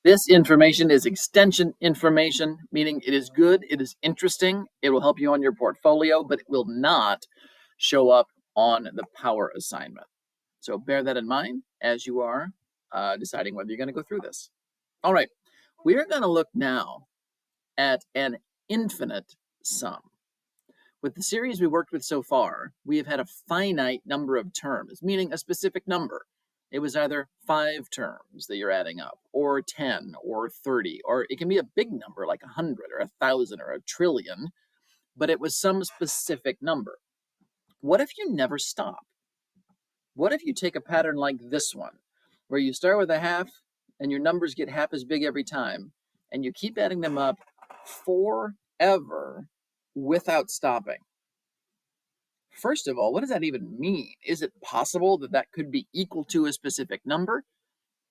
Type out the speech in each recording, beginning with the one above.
This information is extension information, meaning it is good, it is interesting, it will help you on your portfolio, but it will not show up on the power assignment. So bear that in mind as you are deciding whether you're going to go through this. All right, we are going to look now at an infinite sum. With the series we worked with so far, we have had a finite number of terms, meaning a specific number. It was either 5 terms that you're adding up, or 10, or 30, or it can be a big number like 100, or 1,000, or 1,000,000,000,000, but it was some specific number. What if you never stop? What if you take a pattern like this one, where you start with a half and your numbers get half as big every time, and you keep adding them up forever without stopping? First of all, what does that even mean? Is it possible that that could be equal to a specific number?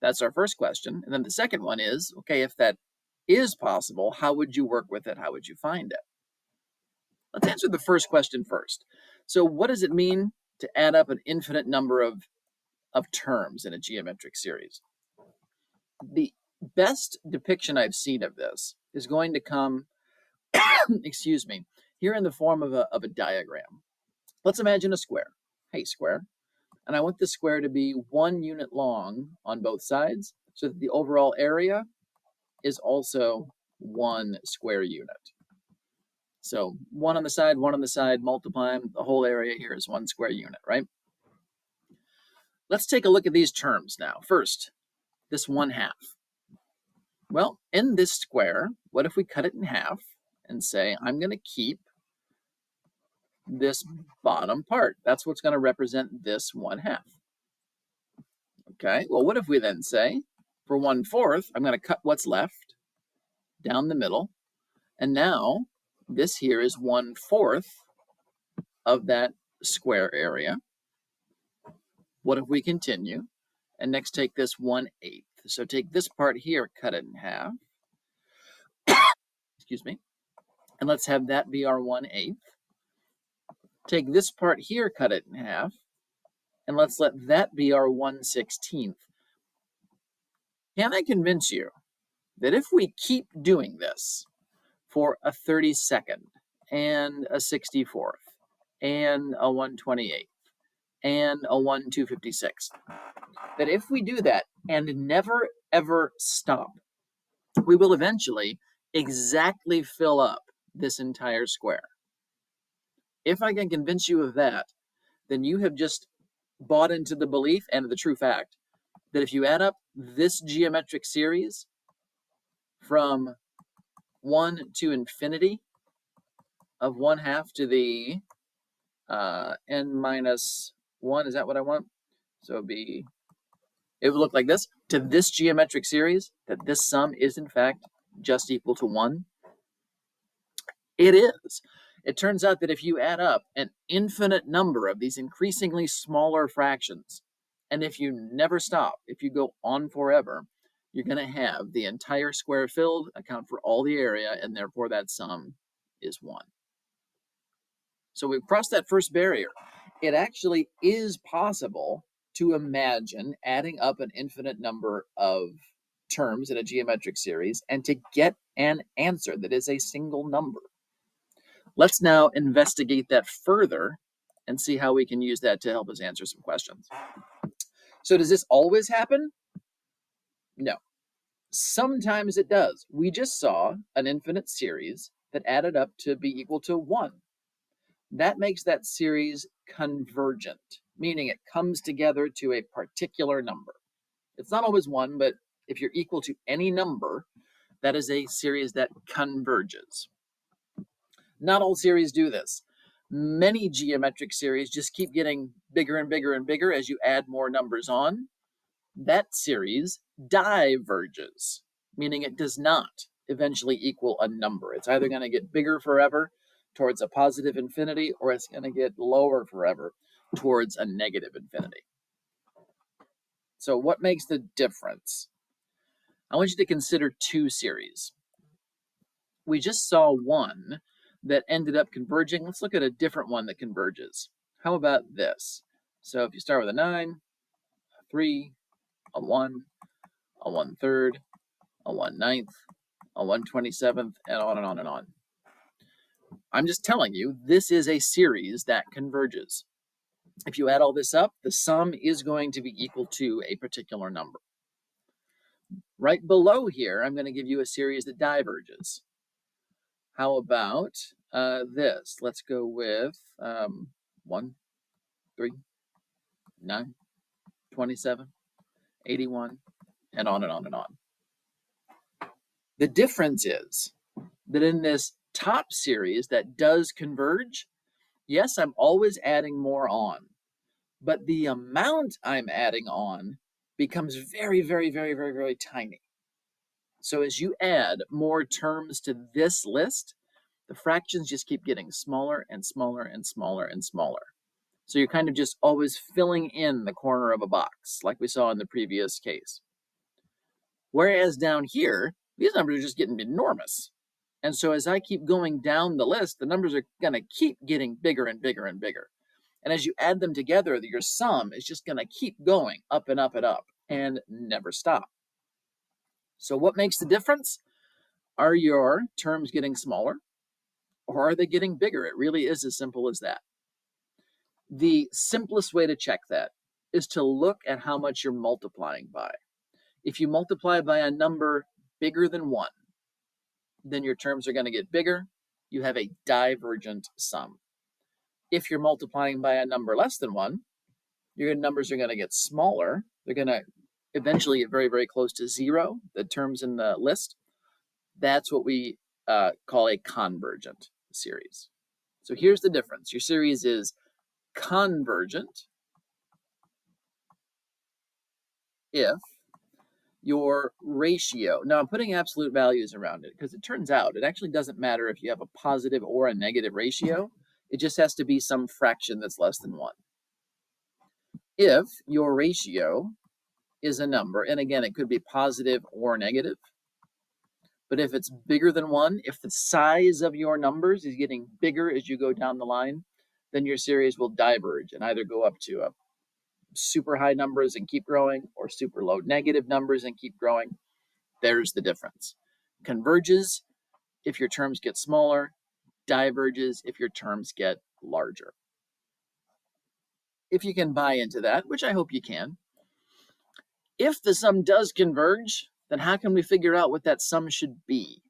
That's our first question. And then the second one is, okay, if that is possible, how would you work with it? How would you find it? Let's answer the first question first. So what does it mean to add up an infinite number of terms in a geometric series? The best depiction I've seen of this is going to come, excuse me, here in the form of a diagram. Let's imagine a square. Hey, square. And I want the square to be 1 unit long on both sides so that the overall area is also 1 square unit. So 1 on the side, 1 on the side, multiply them. The whole area here is 1 square unit, right? Let's take a look at these terms now. First, this 1/2. Well, in this square, what if we cut it in half and say, I'm going to keep this bottom part? That's what's going to represent this 1/2. Okay, well, what if we then say, for 1/4, I'm going to cut what's left down the middle, and now this here is 1/4 of that square area. What if we continue and next take this 1/8? So take this part here, cut it in half, excuse me, and let's have that be our 1/8. Take this part here, cut it in half, and let's let that be our 1/16. Can I convince you that if we keep doing this for a 32nd and a 64th and a 1/28th and a 1/256, that if we do that and never ever stop, we will eventually exactly fill up this entire square? If I can convince you of that, then you have just bought into the belief and the true fact that if you add up this geometric series from 1 to infinity of 1/2 to the n minus 1, is that what I want? So it would look like this, to this geometric series, that this sum is in fact just equal to 1. It is. It turns out that if you add up an infinite number of these increasingly smaller fractions, and if you never stop, if you go on forever, you're going to have the entire square filled, account for all the area, and therefore that sum is 1. So we've crossed that first barrier. It actually is possible to imagine adding up an infinite number of terms in a geometric series and to get an answer that is a single number. Let's now investigate that further and see how we can use that to help us answer some questions. So does this always happen? No. Sometimes it does. We just saw an infinite series that added up to be equal to 1. That makes that series convergent, meaning it comes together to a particular number. It's not always 1, but if you're equal to any number, that is a series that converges. Not all series do this. Many geometric series just keep getting bigger and bigger and bigger as you add more numbers on. That series diverges, meaning it does not eventually equal a number. It's either going to get bigger forever towards a positive infinity, or it's going to get lower forever towards a negative infinity. So what makes the difference? I want you to consider 2 series. We just saw one that ended up converging. Let's look at a different one that converges. How about this? So if you start with a 9, a 3, a 1, a 1/3, a 1/9, a 1/27, and on and on and on. I'm just telling you, this is a series that converges. If you add all this up, the sum is going to be equal to a particular number. Right below here, I'm going to give you a series that diverges. How about this? Let's go with 1, 3, 9, 27, 81, and on and on and on. The difference is that in this top series that does converge, yes, I'm always adding more on, but the amount I'm adding on becomes very, very, very, very, very tiny. So as you add more terms to this list, the fractions just keep getting smaller and smaller and smaller and smaller. So you're kind of just always filling in the corner of a box, like we saw in the previous case. Whereas down here, these numbers are just getting enormous. And so as I keep going down the list, the numbers are going to keep getting bigger and bigger and bigger. And as you add them together, your sum is just going to keep going up and up and up and never stop. So what makes the difference? Are your terms getting smaller or are they getting bigger? It really is as simple as that. The simplest way to check that is to look at how much you're multiplying by. If you multiply by a number bigger than 1, then your terms are going to get bigger. You have a divergent sum. If you're multiplying by a number less than 1, your numbers are going to get smaller. They're going to eventually get very, very close to 0, the terms in the list. That's what we call a convergent series. So here's the difference. Your series is convergent if your ratio, now I'm putting absolute values around it because it turns out it actually doesn't matter if you have a positive or a negative ratio. It just has to be some fraction that's less than 1. If your ratio is a number, and again, it could be positive or negative, but if it's bigger than 1, if the size of your numbers is getting bigger as you go down the line, then your series will diverge and either go up to a super high numbers and keep growing or super low negative numbers and keep growing. There's the difference. Converges if your terms get smaller, diverges if your terms get larger. If you can buy into that, which I hope you can, if the sum does converge, then how can we figure out what that sum should be?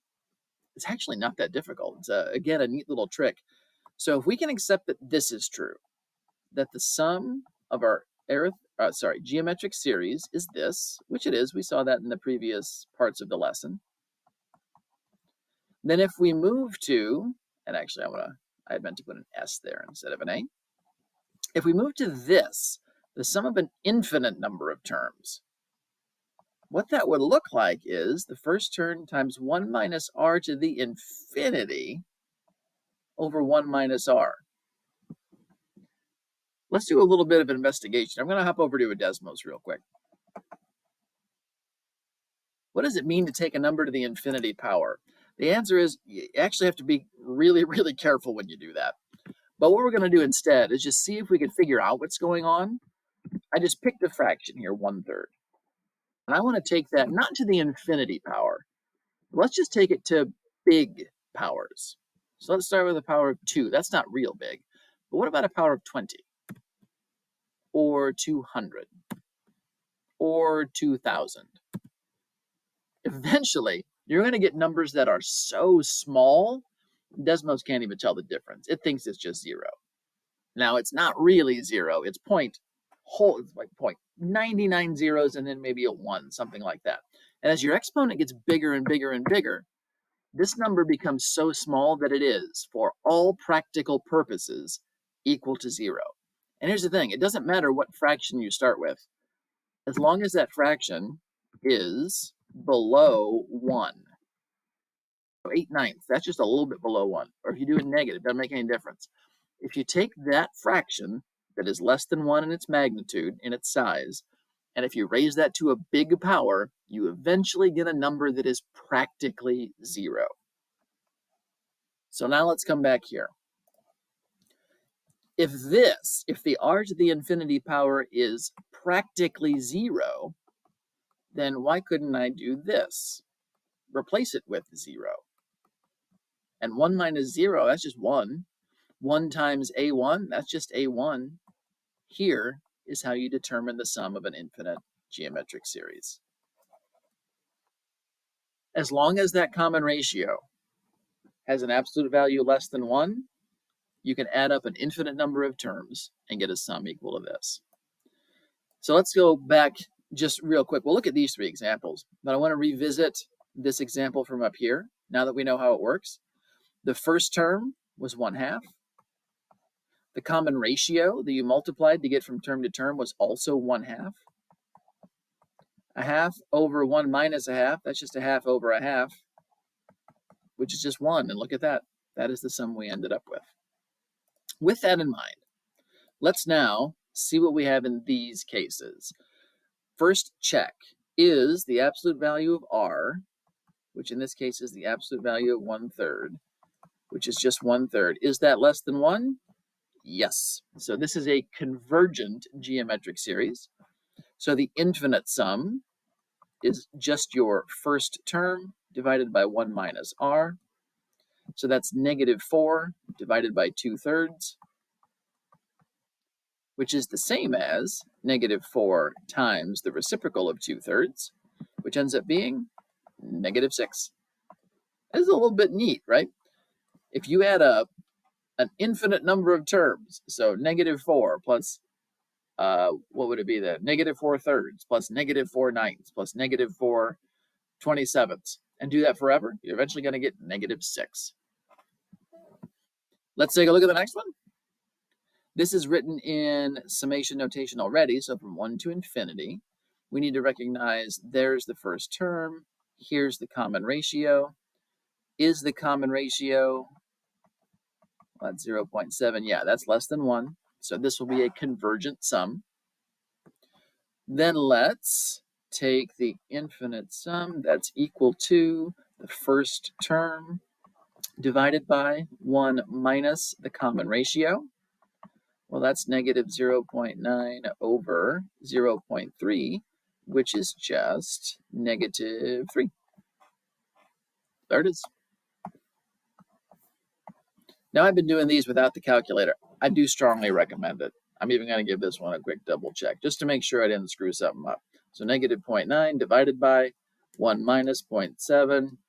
It's actually not that difficult. It's, again, a neat little trick. So if we can accept that this is true, that the sum of our geometric series is this, which it is. We saw that in the previous parts of the lesson. Then if we move to, and actually I meant to put an S there instead of an A. If we move to this, the sum of an infinite number of terms, what that would look like is the first term times 1 minus r to the infinity over 1 minus r. Let's do a little bit of an investigation. I'm going to hop over to a Desmos real quick. What does it mean to take a number to the infinity power? The answer is you actually have to be really, really careful when you do that. But what we're going to do instead is just see if we can figure out what's going on. I just picked a fraction here, 1/3. And I want to take that not to the infinity power. Let's just take it to big powers. So let's start with a power of 2. That's not real big. But what about a power of 20? Or 200? Or 2,000? Eventually, you're going to get numbers that are so small, Desmos can't even tell the difference. It thinks it's just 0. Now, it's not really 0. It's like 0.99 zeros and then maybe a 1, something like that. And as your exponent gets bigger and bigger and bigger, this number becomes so small that it is, for all practical purposes, equal to 0. And here's the thing. It doesn't matter what fraction you start with. As long as that fraction is below 1. So 8/9, that's just a little bit below 1. Or if you do it negative, it doesn't make any difference. If you take that fraction that is less than 1 in its magnitude, in its size, and if you raise that to a big power, you eventually get a number that is practically 0. So now let's come back here. If the r to the infinity power is practically 0, then why couldn't I do this? replace it with 0. And 1 minus 0, that's just 1. 1 times a1, that's just a1. Here is how you determine the sum of an infinite geometric series. As long as that common ratio has an absolute value less than 1, you can add up an infinite number of terms and get a sum equal to this. So let's go back just real quick. We'll look at these 3 examples, but I want to revisit this example from up here now that we know how it works. The first term was 1/2. The common ratio that you multiplied to get from term to term was also 1/2. 1/2 over 1 minus 1/2, that's just 1/2 over 1/2, which is just 1. And look at that. That is the sum we ended up with. With that in mind, let's now see what we have in these cases. First, check, is the absolute value of r, which in this case is the absolute value of 1/3, which is just 1/3, is that less than 1? Yes. So this is a convergent geometric series. So the infinite sum is just your first term divided by 1 minus r. So that's -4 divided by 2/3, which is the same as -4 times the reciprocal of 2/3, which ends up being -6. This is a little bit neat, right? If you add up an infinite number of terms, so -4 plus, what would it be then? -4/3 plus -4/9 plus -4/27, and do that forever, you're eventually going to get -6. Let's take a look at the next one. This is written in summation notation already, so from 1 to infinity. We need to recognize there's the first term, here's the common ratio. Is the common ratio, well, that's 0.7, yeah, that's less than 1. So this will be a convergent sum. Then let's take the infinite sum that's equal to the first term divided by 1 minus the common ratio. Well, that's -0.9 over 0.3, which is just -3. There it is. Now, I've been doing these without the calculator. I do strongly recommend it. I'm even going to give this one a quick double check just to make sure I didn't screw something up. So -0.9 divided by 1 minus 0.7.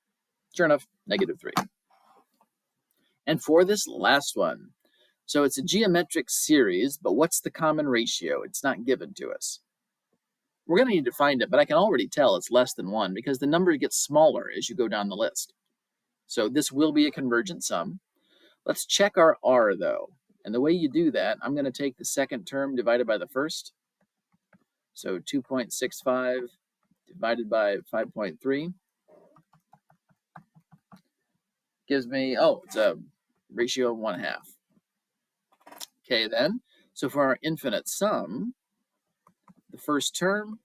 Sure enough, -3. And for this last one, so it's a geometric series, but what's the common ratio? It's not given to us. We're going to need to find it, but I can already tell it's less than 1 because the number gets smaller as you go down the list. So this will be a convergent sum. Let's check our r, though. And the way you do that, I'm going to take the second term divided by the first. So 2.65 divided by 5.3 gives me, oh, it's a ratio of 1/2. Okay, then. So for our infinite sum, the first term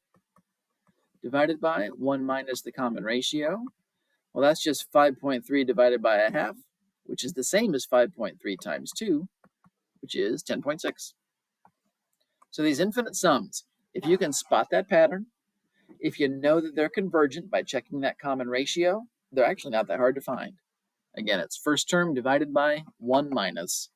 divided by 1 minus the common ratio. Well, that's just 5.3 divided by 1/2, which is the same as 5.3 times 2, which is 10.6. So these infinite sums, if you can spot that pattern, if you know that they're convergent by checking that common ratio, they're actually not that hard to find. Again, it's first term divided by 1 minus